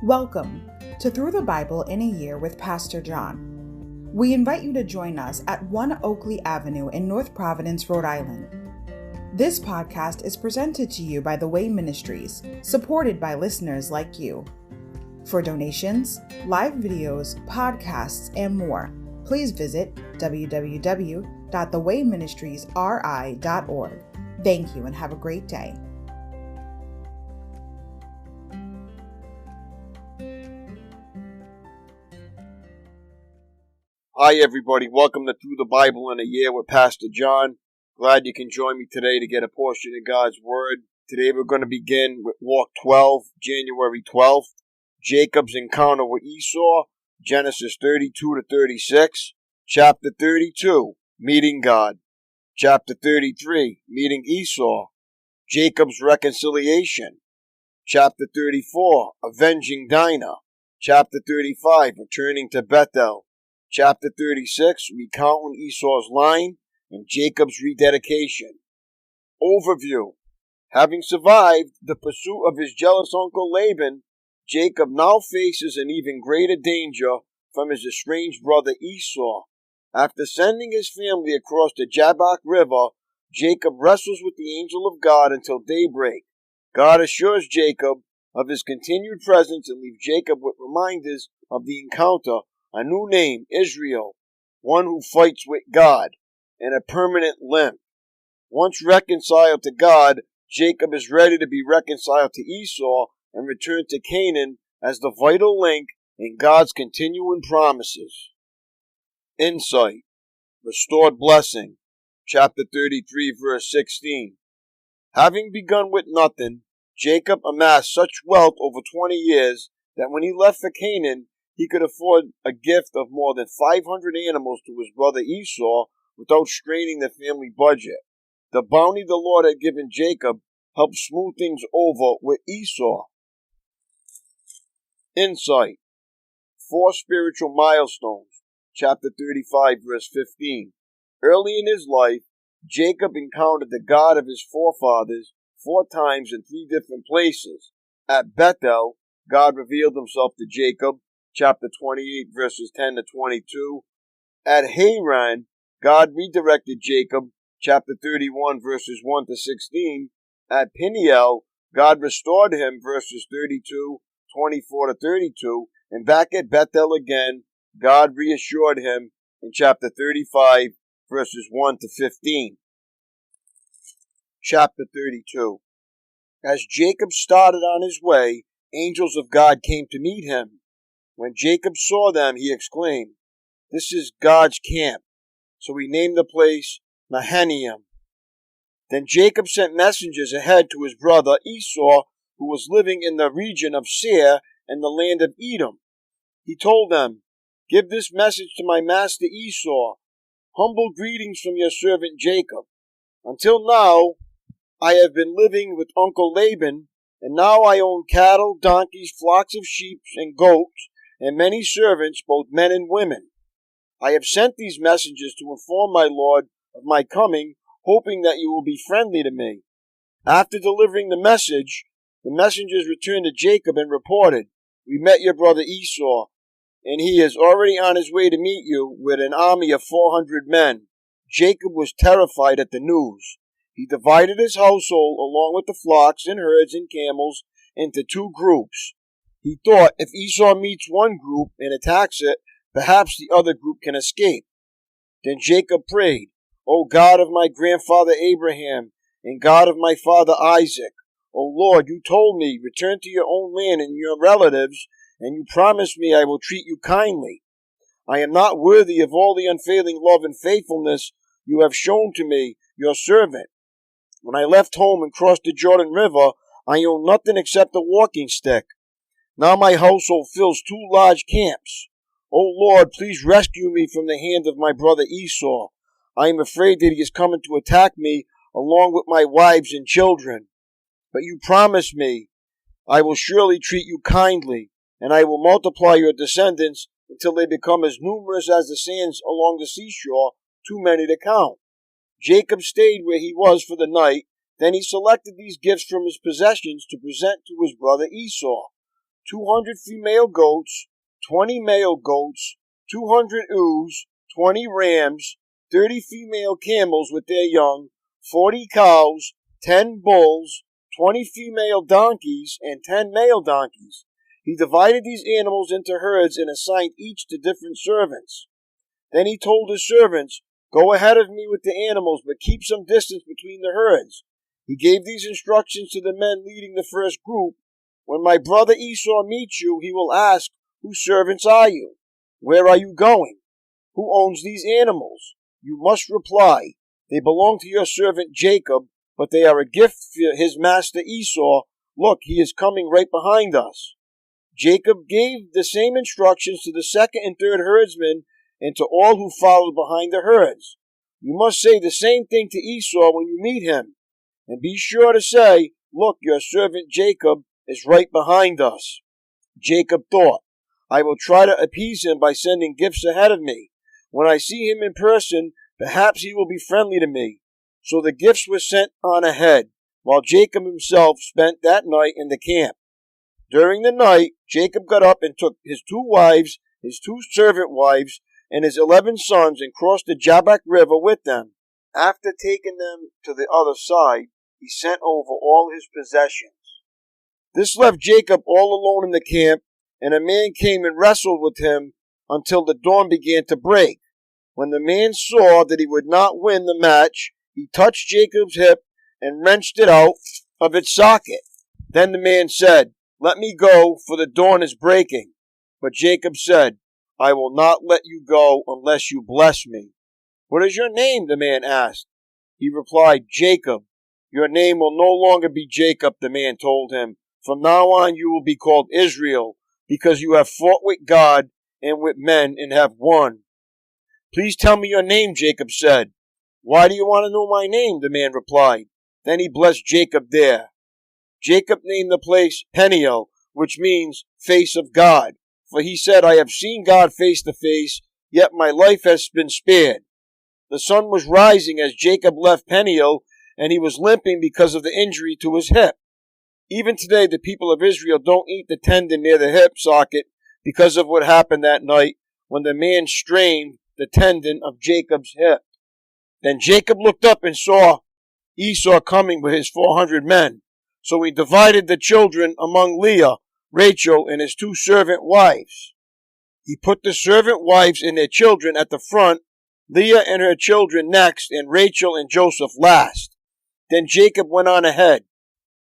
Welcome to Through the Bible in a Year with Pastor John. We invite you to join us at 1 Oakleigh Avenue in North Providence, Rhode Island. This podcast is presented to you by The Way Ministries, supported by listeners like you. For donations, live videos, podcasts, and more, please visit www.thewayministriesri.org. Thank you and have a great day. Hi everybody, welcome to Through the Bible in a Year with Pastor John. Glad you can join me today to get a portion of God's Word. Today we're going to begin with Walk 12, January 12th. Jacob's encounter with Esau, Genesis 32 to 36. Chapter 32, Meeting God. Chapter 33, Meeting Esau. Jacob's reconciliation. Chapter 34, Avenging Dinah. Chapter 35, Returning to Bethel. Chapter 36, recounting Esau's line and Jacob's rededication. Overview. Having survived the pursuit of his jealous uncle Laban, Jacob now faces an even greater danger from his estranged brother Esau. After sending his family across the Jabbok River, Jacob wrestles with the angel of God until daybreak. God assures Jacob of his continued presence and leaves Jacob with reminders of the encounter, a new name, Israel, one who fights with God, and a permanent limp. Once reconciled to God, Jacob is ready to be reconciled to Esau and return to Canaan as the vital link in God's continuing promises. Insight. Restored blessing. Chapter 33, verse 16. Having begun with nothing, Jacob amassed such wealth over 20 years that when he left for Canaan, he could afford a gift of more than 500 animals to his brother Esau without straining the family budget. The bounty the Lord had given Jacob helped smooth things over with Esau. Insight. 4 spiritual milestones. Chapter 35, verse 15. Early in his life, Jacob encountered the God of his forefathers 4 times in 3 different places. At Bethel, God revealed himself to Jacob, chapter 28, verses 10 to 22. At Haran, God redirected Jacob, chapter 31, verses 1 to 16. At Peniel, God restored him, verses 32, 24 to 32. And back at Bethel again, God reassured him in chapter 35, verses 1 to 15. Chapter 32. As Jacob started on his way, angels of God came to meet him. When Jacob saw them, he exclaimed, "This is God's camp." So he named the place Mahanaim. Then Jacob sent messengers ahead to his brother Esau, who was living in the region of Seir and the land of Edom. He told them, "Give this message to my master Esau. Humble greetings from your servant Jacob. Until now, I have been living with Uncle Laban, and now I own cattle, donkeys, flocks of sheep and goats, and many servants, both men and women. I have sent these messengers to inform my lord of my coming, hoping that you will be friendly to me." After delivering the messengers returned to Jacob and reported, "We met your brother Esau, and he is already on his way to meet you with an army of 400 men. Jacob was terrified at the news. He divided his household along with the flocks and herds and camels into 2 groups. He thought if Esau meets one group and attacks it, perhaps the other group can escape. Then Jacob prayed, "O God of my grandfather Abraham and God of my father Isaac, O Lord, you told me, return to your own land and your relatives, and you promised me I will treat you kindly. I am not worthy of all the unfailing love and faithfulness you have shown to me, your servant. When I left home and crossed the Jordan River, I owned nothing except a walking stick. Now my household fills 2 large camps. O Lord, please rescue me from the hand of my brother Esau. I am afraid that he is coming to attack me along with my wives and children. But you promised me, I will surely treat you kindly, and I will multiply your descendants until they become as numerous as the sands along the seashore, too many to count." Jacob stayed where he was for the night. Then he selected these gifts from his possessions to present to his brother Esau: 200 female goats, 20 male goats, 200 ewes, 20 rams, 30 female camels with their young, 40 cows, 10 bulls, 20 female donkeys, and 10 male donkeys. He divided these animals into herds and assigned each to different servants. Then he told his servants, "Go ahead of me with the animals, but keep some distance between the herds." He gave these instructions to the men leading the first group. "When my brother Esau meets you, he will ask, 'Whose servants are you? Where are you going? Who owns these animals?' You must reply, 'They belong to your servant Jacob, but they are a gift for his master Esau. Look, he is coming right behind us.'" Jacob gave the same instructions to the second and third herdsmen and to all who followed behind the herds. You must say the same thing to Esau when you meet him. And be sure to say, "Look, your servant Jacob is right behind us." Jacob thought, "I will try to appease him by sending gifts ahead of me. When I see him in person, perhaps he will be friendly to me." So the gifts were sent on ahead, while Jacob himself spent that night in the camp. During the night, Jacob got up and took his 2 wives, his 2 servant wives, and his 11 sons and crossed the Jabbok River with them. After taking them to the other side, he sent over all his possessions. This left Jacob all alone in the camp, and a man came and wrestled with him until the dawn began to break. When the man saw that he would not win the match, he touched Jacob's hip and wrenched it out of its socket. Then the man said, "Let me go, for the dawn is breaking." But Jacob said, "I will not let you go unless you bless me." "What is your name?" the man asked. He replied, "Jacob." "Your name will no longer be Jacob," the man told him. "From now on you will be called Israel, because you have fought with God and with men and have won." "Please tell me your name," Jacob said. "Why do you want to know my name?" the man replied. Then he blessed Jacob there. Jacob named the place Peniel, which means face of God. For he said, "I have seen God face to face, yet my life has been spared." The sun was rising as Jacob left Peniel, and he was limping because of the injury to his hip. Even today, the people of Israel don't eat the tendon near the hip socket because of what happened that night when the man strained the tendon of Jacob's hip. Then Jacob looked up and saw Esau coming with his 400 men. So he divided the children among Leah, Rachel, and his 2 servant wives. He put the servant wives and their children at the front, Leah and her children next, and Rachel and Joseph last. Then Jacob went on ahead.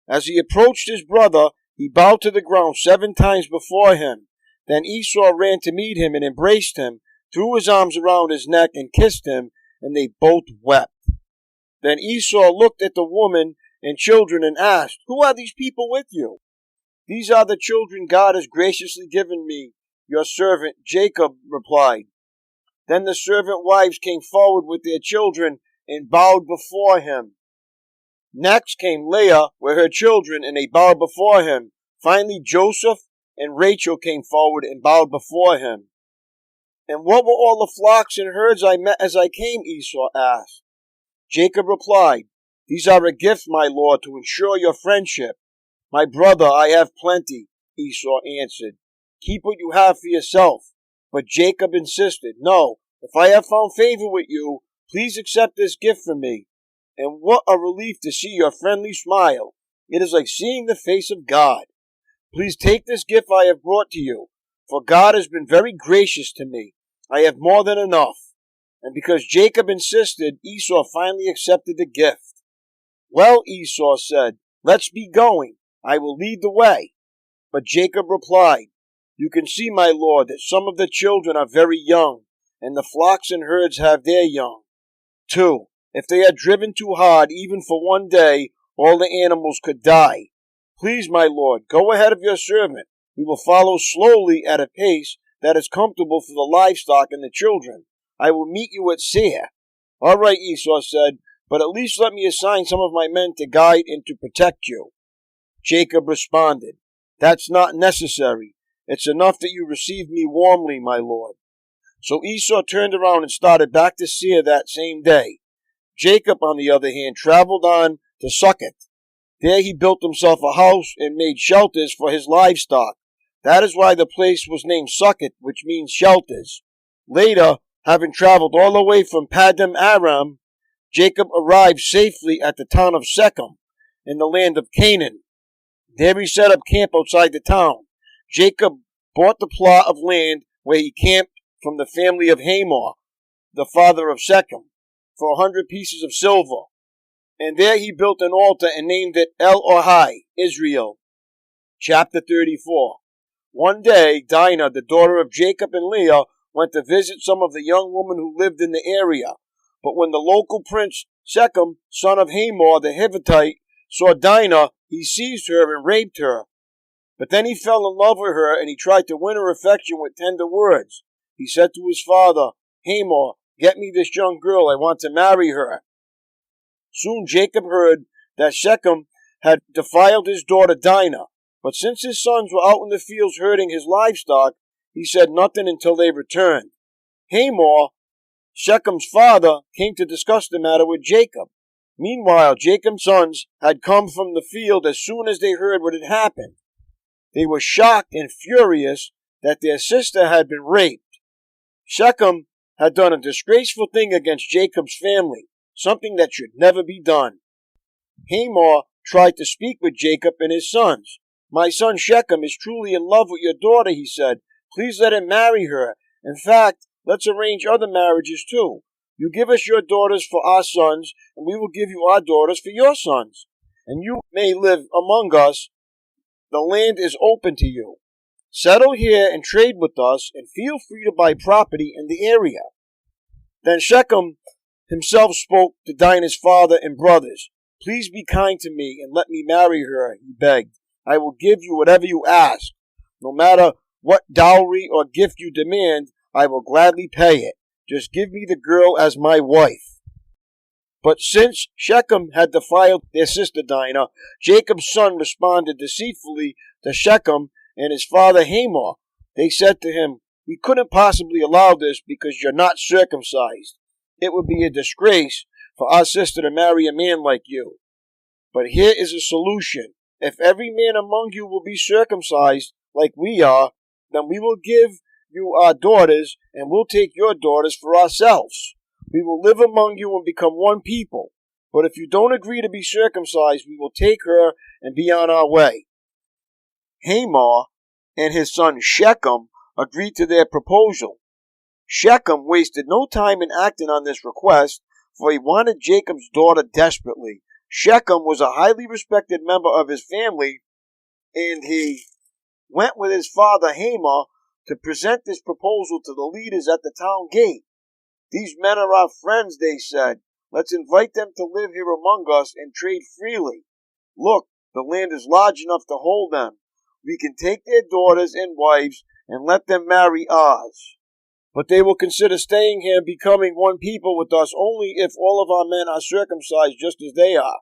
As he approached his brother, he bowed to the ground 7 times before him. Then Esau ran to meet him and embraced him, threw his arms around his neck and kissed him, and they both wept. Then Esau looked at the woman and children and asked, "Who are these people with you?" "These are the children God has graciously given me," your servant Jacob replied. Then the servant wives came forward with their children and bowed before him. Next came Leah with her children, and they bowed before him. Finally, Joseph and Rachel came forward and bowed before him. "And what were all the flocks and herds I met as I came?" Esau asked. Jacob replied, "These are a gift, my lord, to ensure your friendship." "My brother, I have plenty," Esau answered. "Keep what you have for yourself." But Jacob insisted, "No, if I have found favor with you, please accept this gift from me. And what a relief to see your friendly smile. It is like seeing the face of God. Please take this gift I have brought to you, for God has been very gracious to me. I have more than enough." And because Jacob insisted, Esau finally accepted the gift. "Well," Esau said, "let's be going. I will lead the way." But Jacob replied, "You can see, my lord, that some of the children are very young, and the flocks and herds have their young, too. If they are driven too hard, even for one day, all the animals could die. Please, my lord, go ahead of your servant. We will follow slowly at a pace that is comfortable for the livestock and the children. I will meet you at Seir." "All right," Esau said, "but at least let me assign some of my men to guide and to protect you." Jacob responded, "That's not necessary. It's enough that you receive me warmly, my lord." So Esau turned around and started back to Seir that same day. Jacob, on the other hand, traveled on to Succoth. There he built himself a house and made shelters for his livestock. That is why the place was named Sukkot, which means shelters. Later, having traveled all the way from Paddan Aram, Jacob arrived safely at the town of Shechem in the land of Canaan. There he set up camp outside the town. Jacob bought the plot of land where he camped from the family of Hamor, the father of Shechem, for 100 pieces of silver. And there he built an altar and named it El-Ohai, Israel. Chapter 34. One day, Dinah, the daughter of Jacob and Leah, went to visit some of the young women who lived in the area. But when the local prince, Shechem, son of Hamor the Hittite, saw Dinah, he seized her and raped her. But then he fell in love with her, and he tried to win her affection with tender words. He said to his father, Hamor, get me this young girl, I want to marry her. Soon Jacob heard that Shechem had defiled his daughter Dinah, but since his sons were out in the fields herding his livestock, he said nothing until they returned. Hamor, Shechem's father, came to discuss the matter with Jacob. Meanwhile, Jacob's sons had come from the field as soon as they heard what had happened. They were shocked and furious that their sister had been raped. Shechem had done a disgraceful thing against Jacob's family, something that should never be done. Hamor tried to speak with Jacob and his sons. My son Shechem is truly in love with your daughter, he said. Please let him marry her. In fact, let's arrange other marriages too. You give us your daughters for our sons, and we will give you our daughters for your sons. And you may live among us. The land is open to you. Settle here and trade with us, and feel free to buy property in the area. Then Shechem himself spoke to Dinah's father and brothers. Please be kind to me and let me marry her, he begged. I will give you whatever you ask. No matter what dowry or gift you demand, I will gladly pay it. Just give me the girl as my wife. But since Shechem had defiled their sister Dinah, Jacob's son responded deceitfully to Shechem and his father Hamor. They said to him, we couldn't possibly allow this because you're not circumcised. It would be a disgrace for our sister to marry a man like you. But here is a solution. If every man among you will be circumcised like we are, then we will give you our daughters, and we'll take your daughters for ourselves. We will live among you and become one people. But if you don't agree to be circumcised, we will take her and be on our way. Hamor and his son Shechem agreed to their proposal. Shechem wasted no time in acting on this request, for he wanted Jacob's daughter desperately. Shechem was a highly respected member of his family, and he went with his father Hamor to present this proposal to the leaders at the town gate. These men are our friends, they said. Let's invite them to live here among us and trade freely. Look, the land is large enough to hold them. We can take their daughters and wives and let them marry ours. But they will consider staying here and becoming one people with us only if all of our men are circumcised just as they are.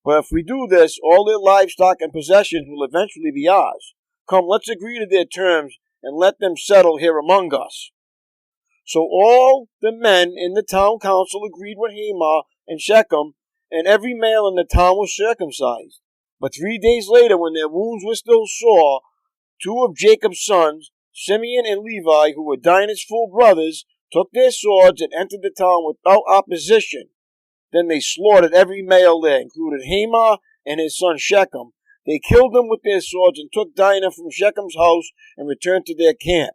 But if we do this, all their livestock and possessions will eventually be ours. Come, let's agree to their terms and let them settle here among us. So all the men in the town council agreed with Hamor and Shechem, and every male in the town was circumcised. But 3 days later, when their wounds were still sore, 2 of Jacob's sons, Simeon and Levi, who were Dinah's full brothers, took their swords and entered the town without opposition. Then they slaughtered every male there, including Hamor and his son Shechem. They killed them with their swords and took Dinah from Shechem's house and returned to their camp.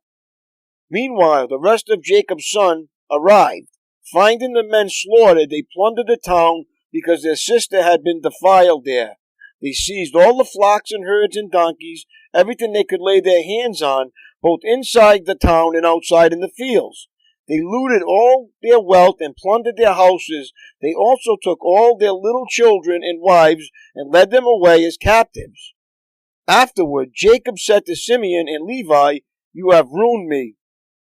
Meanwhile, the rest of Jacob's sons arrived. Finding the men slaughtered, they plundered the town because their sister had been defiled there. They seized all the flocks and herds and donkeys, everything they could lay their hands on, both inside the town and outside in the fields. They looted all their wealth and plundered their houses. They also took all their little children and wives and led them away as captives. Afterward, Jacob said to Simeon and Levi, You have ruined me.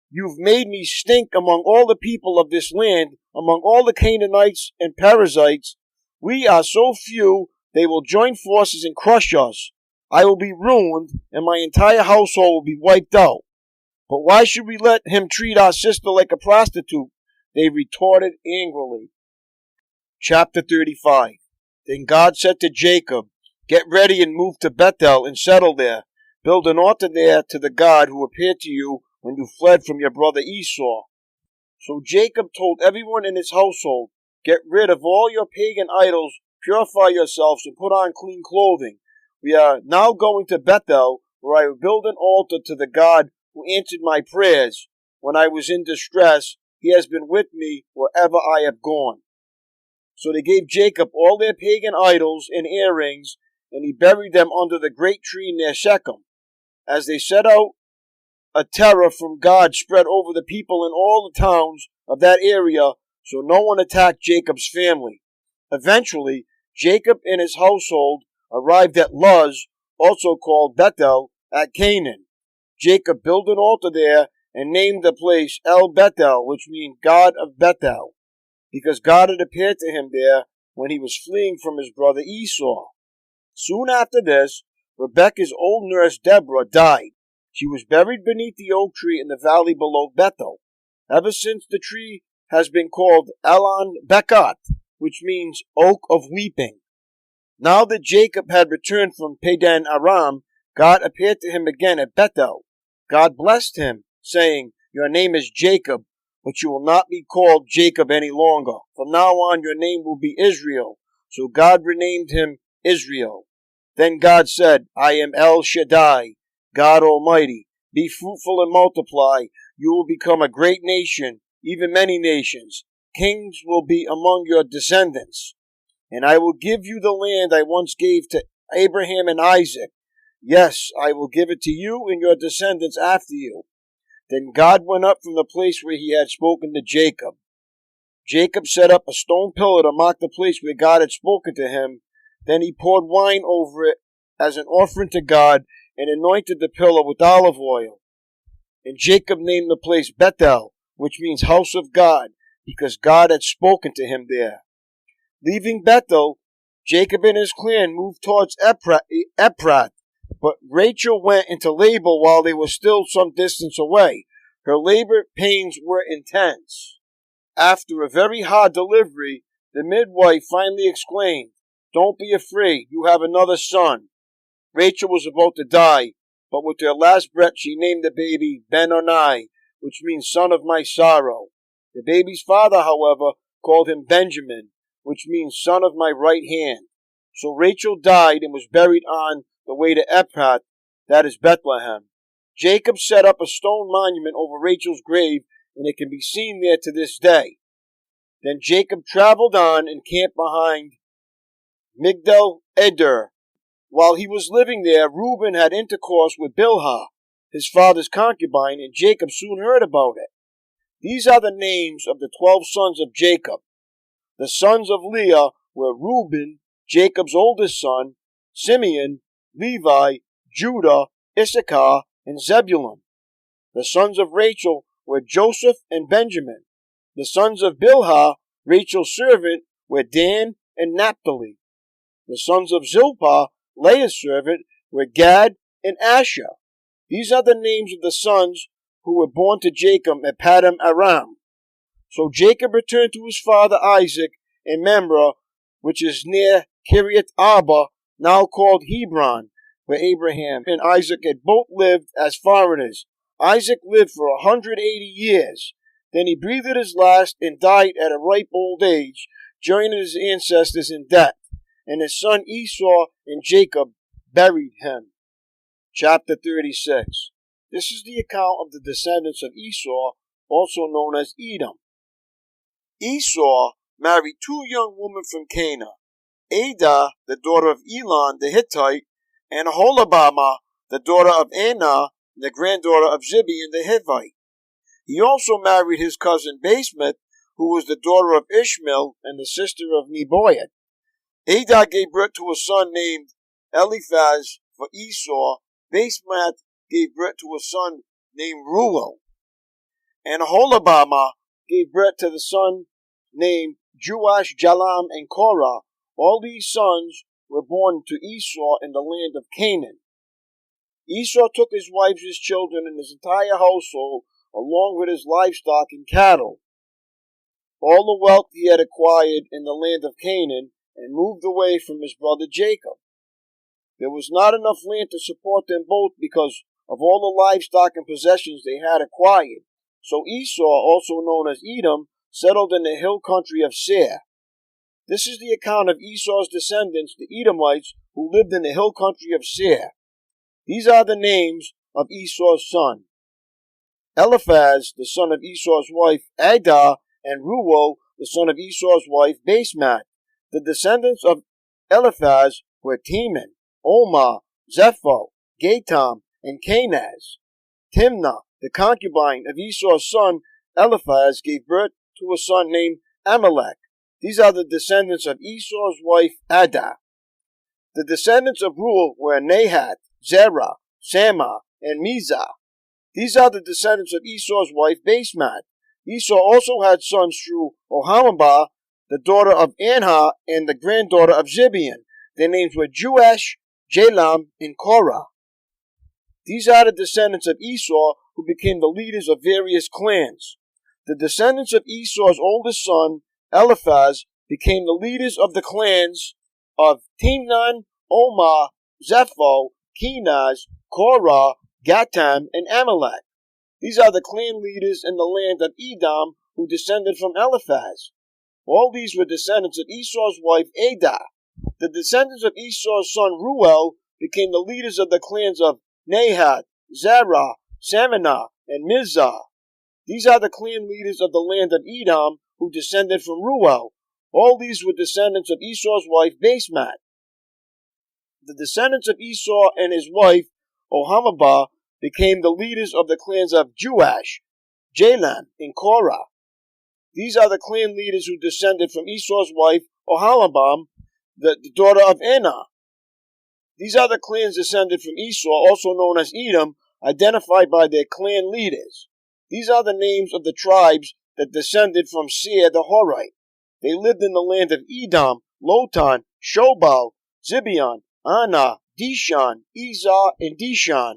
You've made me stink among all the people of this land, among all the Canaanites and Perizzites. We are so few, they will join forces and crush us. I will be ruined, and my entire household will be wiped out. But why should we let him treat our sister like a prostitute? They retorted angrily. Chapter 35. Then God said to Jacob, Get ready and move to Bethel and settle there. Build an altar there to the God who appeared to you when you fled from your brother Esau." So Jacob told everyone in his household, "Get rid of all your pagan idols, purify yourselves, and put on clean clothing. We are now going to Bethel, where I will build an altar to the God who answered my prayers. When I was in distress, he has been with me wherever I have gone." So they gave Jacob all their pagan idols and earrings, and he buried them under the great tree near Shechem. As they set out, a terror from God spread over the people in all the towns of that area, so no one attacked Jacob's family. Eventually, Jacob and his household arrived at Luz, also called Bethel, at Canaan. Jacob built an altar there and named the place El Bethel, which means God of Bethel, because God had appeared to him there when he was fleeing from his brother Esau. Soon after this, Rebekah's old nurse Deborah died. She was buried beneath the oak tree in the valley below Bethel. Ever since, the tree has been called Elon Bekat, which means Oak of Weeping. Now that Jacob had returned from Padan Aram, God appeared to him again at Bethel. God blessed him, saying, "Your name is Jacob, but you will not be called Jacob any longer. From now on your name will be Israel." So God renamed him Israel. Then God said, "I am El Shaddai, God Almighty. Be fruitful and multiply. You will become a great nation, even many nations. Kings will be among your descendants. And I will give you the land I once gave to Abraham and Isaac. Yes, I will give it to you and your descendants after you." Then God went up from the place where he had spoken to Jacob. Jacob set up a stone pillar to mark the place where God had spoken to him. Then he poured wine over it as an offering to God and anointed the pillar with olive oil. And Jacob named the place Bethel, which means house of God, because God had spoken to him there. Leaving Bethel, Jacob and his clan moved towards Ephrat, but Rachel went into labor while they were still some distance away. Her labor pains were intense. After a very hard delivery, the midwife finally exclaimed, "Don't be afraid, you have another son." Rachel was about to die, but with her last breath she named the baby Ben-Oni, which means son of my sorrow. The baby's father, however, called him Benjamin, which means son of my right hand. So Rachel died and was buried on the way to Ephrat, that is Bethlehem. Jacob set up a stone monument over Rachel's grave, and it can be seen there to this day. Then Jacob traveled on and camped behind Migdal Eder. While he was living there, Reuben had intercourse with Bilhah, his father's concubine, and Jacob soon heard about it. These are the names of the 12 sons of Jacob. The sons of Leah were Reuben, Jacob's oldest son, Simeon, Levi, Judah, Issachar, and Zebulun. The sons of Rachel were Joseph and Benjamin. The sons of Bilhah, Rachel's servant, were Dan and Naphtali. The sons of Zilpah, Leah's servant, were Gad and Asher. These are the names of the sons who were born to Jacob at Padan Aram. So Jacob returned to his father Isaac in Mamre, which is near Kiriath Arba, now called Hebron, where Abraham and Isaac had both lived as foreigners. Isaac lived for 180 years. Then he breathed his last and died at a ripe old age, joining his ancestors in death. And his son Esau and Jacob buried him. Chapter 36. This is the account of the descendants of Esau, also known as Edom. Esau married 2 young women from Canaan, Adah, the daughter of Elon the Hittite, and Aholibamah, the daughter of Anah, the granddaughter of Zibeon the Hivite. He also married his cousin Basemath, who was the daughter of Ishmael and the sister of Nebaioth. Adah gave birth to a son named Eliphaz for Esau. Basemath gave birth to a son named Reuel. And Aholibamah gave birth to the son named Juash, Jalam, and Korah. All these sons were born to Esau in the land of Canaan. Esau took his wives, his children, and his entire household, along with his livestock and cattle, all the wealth he had acquired in the land of Canaan, and moved away from his brother Jacob. There was not enough land to support them both because of all the livestock and possessions they had acquired. So Esau, also known as Edom, settled in the hill country of Seir. This is the account of Esau's descendants, the Edomites, who lived in the hill country of Seir. These are the names of Esau's son: Eliphaz, the son of Esau's wife Adah, and Reuel, the son of Esau's wife Basemath. The descendants of Eliphaz were Teman, Omar, Zepho, Gatam, and Kenaz. Timnah, the concubine of Esau's son Eliphaz, gave birth to a son named Amalek. These are the descendants of Esau's wife Adah. The descendants of Reuel were Nahath, Zerah, Samah, and Mizah. These are the descendants of Esau's wife Basemath. Esau also had sons through Oholibah, the daughter of Anha, and the granddaughter of Zibeon. Their names were Jeush, Jalam, and Korah. These are the descendants of Esau who became the leaders of various clans. The descendants of Esau's oldest son, Eliphaz, became the leaders of the clans of Timnan, Omar, Zepho, Kenaz, Korah, Gatam, and Amalek. These are the clan leaders in the land of Edom who descended from Eliphaz. All these were descendants of Esau's wife Adah. The descendants of Esau's son Reuel became the leaders of the clans of Nahath, Zerah, Samanah, and Mizah. These are the clan leaders of the land of Edom who descended from Reuel. All these were descendants of Esau's wife Basemath. The descendants of Esau and his wife Oholibah became the leaders of the clans of Jeush, Jalam, and Korah. These are the clan leaders who descended from Esau's wife Oholibah, the daughter of Anah. These are the clans descended from Esau, also known as Edom, identified by their clan leaders. These are the names of the tribes that descended from Seir the Horite. They lived in the land of Edom, Lotan, Shobal, Zibeon, Anah, Dishan, Ezer, and Dishan.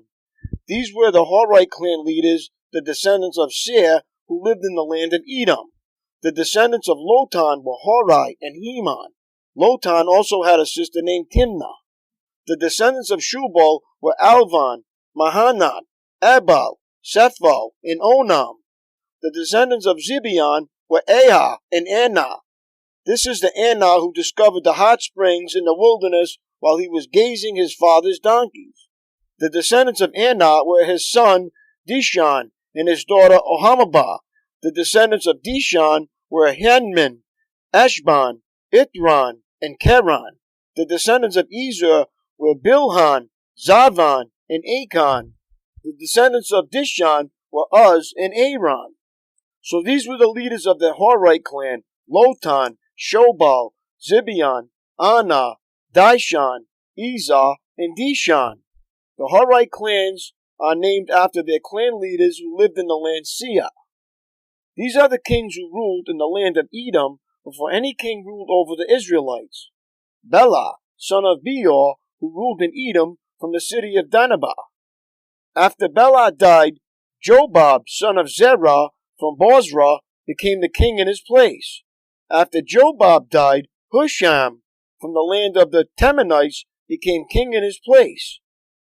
These were the Horite clan leaders, the descendants of Seir, who lived in the land of Edom. The descendants of Lotan were Hori and Heman. Lotan also had a sister named Timnah. The descendants of Shubal were Alvan, Mahanath, Ebal, Sepho, and Onam. The descendants of Zibeon were Ahah and Anah. This is the Anah who discovered the hot springs in the wilderness while he was gazing his father's donkeys. The descendants of Anah were his son Dishan and his daughter Oholibah. The descendants of Dishan were Hanman, Ashban, Ithran, and Keran. The descendants of Ezer were Bilhan, Zavan, and Achan. The descendants of Dishan were Uz and Aram. So these were the leaders of the Horite clan: Lotan, Shobal, Zibeon, Anah, Dishan, Ezer, and Dishan. The Horite clans are named after their clan leaders who lived in the land Seir. These are the kings who ruled in the land of Edom before any king ruled over the Israelites. Bela, son of Beor, who ruled in Edom from the city of Danabah. After Bela died, Jobab, son of Zerah, from Bozrah, became the king in his place. After Jobab died, Husham, from the land of the Temanites, became king in his place.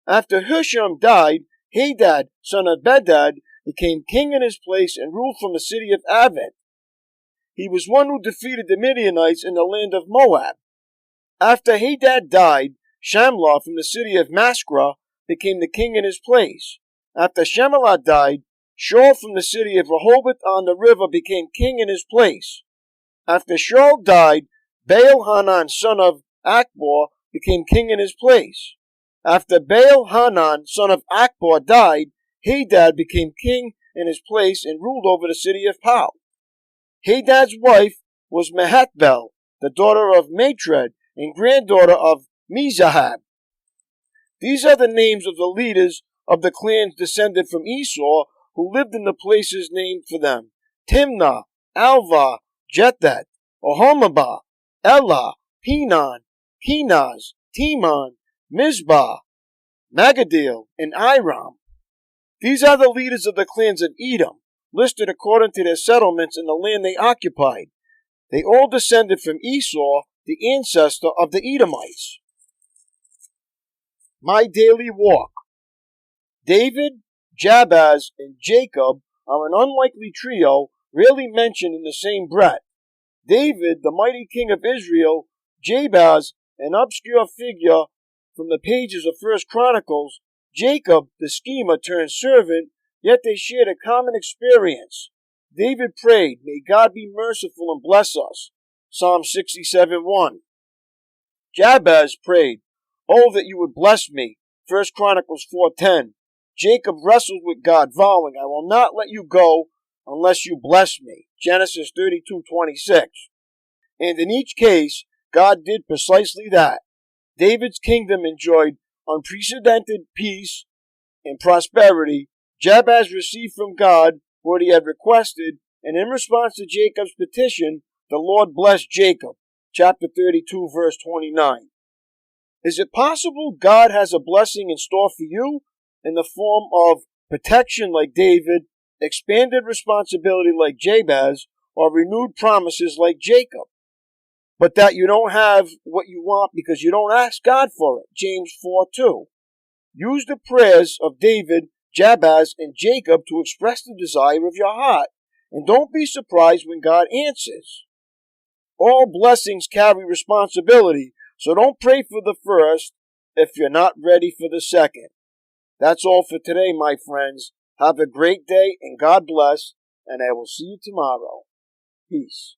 After Husham died, Hadad, son of Bedad, became king in his place and ruled from the city of Aven. He was one who defeated the Midianites in the land of Moab. After Hadad died, Shamlah from the city of Maskrah became the king in his place. After Shemelah died, Shaul from the city of Rehoboth on the river became king in his place. After Shaul died, Baal-Hanan, son of Akbor, became king in his place. After Baal-Hanan, son of Akbor, died, Hadad became king in his place and ruled over the city of Pau. Hadad's wife was Mehetabel, the daughter of Matred and granddaughter of Mezahab. These are the names of the leaders of the clans descended from Esau who lived in the places named for them: Timnah, Alvah, Jethet, Oholibah, Elah, Pinon, Kenaz, Teman, Mizpah, Magadil, and Iram. These are the leaders of the clans of Edom, listed according to their settlements in the land they occupied. They all descended from Esau, the ancestor of the Edomites. My daily walk. David, Jabez, and Jacob are an unlikely trio rarely mentioned in the same breath. David, the mighty king of Israel, Jabez, an obscure figure from the pages of First Chronicles, Jacob, the schemer turned servant, yet they shared a common experience. David prayed, "May God be merciful and bless us." Psalm 67:1. Jabez prayed, "Oh, that you would bless me." First Chronicles 4:10. Jacob wrestled with God, vowing, "I will not let you go unless you bless me." Genesis 32:26. And in each case, God did precisely that. David's kingdom enjoyed unprecedented peace and prosperity. Jabez received from God what he had requested, and in response to Jacob's petition, the Lord blessed Jacob. Chapter 32, verse 29. Is it possible God has a blessing in store for you in the form of protection like David, expanded responsibility like Jabez, or renewed promises like Jacob? But that you don't have what you want because you don't ask God for it. James 4:2. Use the prayers of David, Jabez, and Jacob to express the desire of your heart. And don't be surprised when God answers. All blessings carry responsibility, so don't pray for the first if you're not ready for the second. That's all for today, my friends. Have a great day and God bless, and I will see you tomorrow. Peace.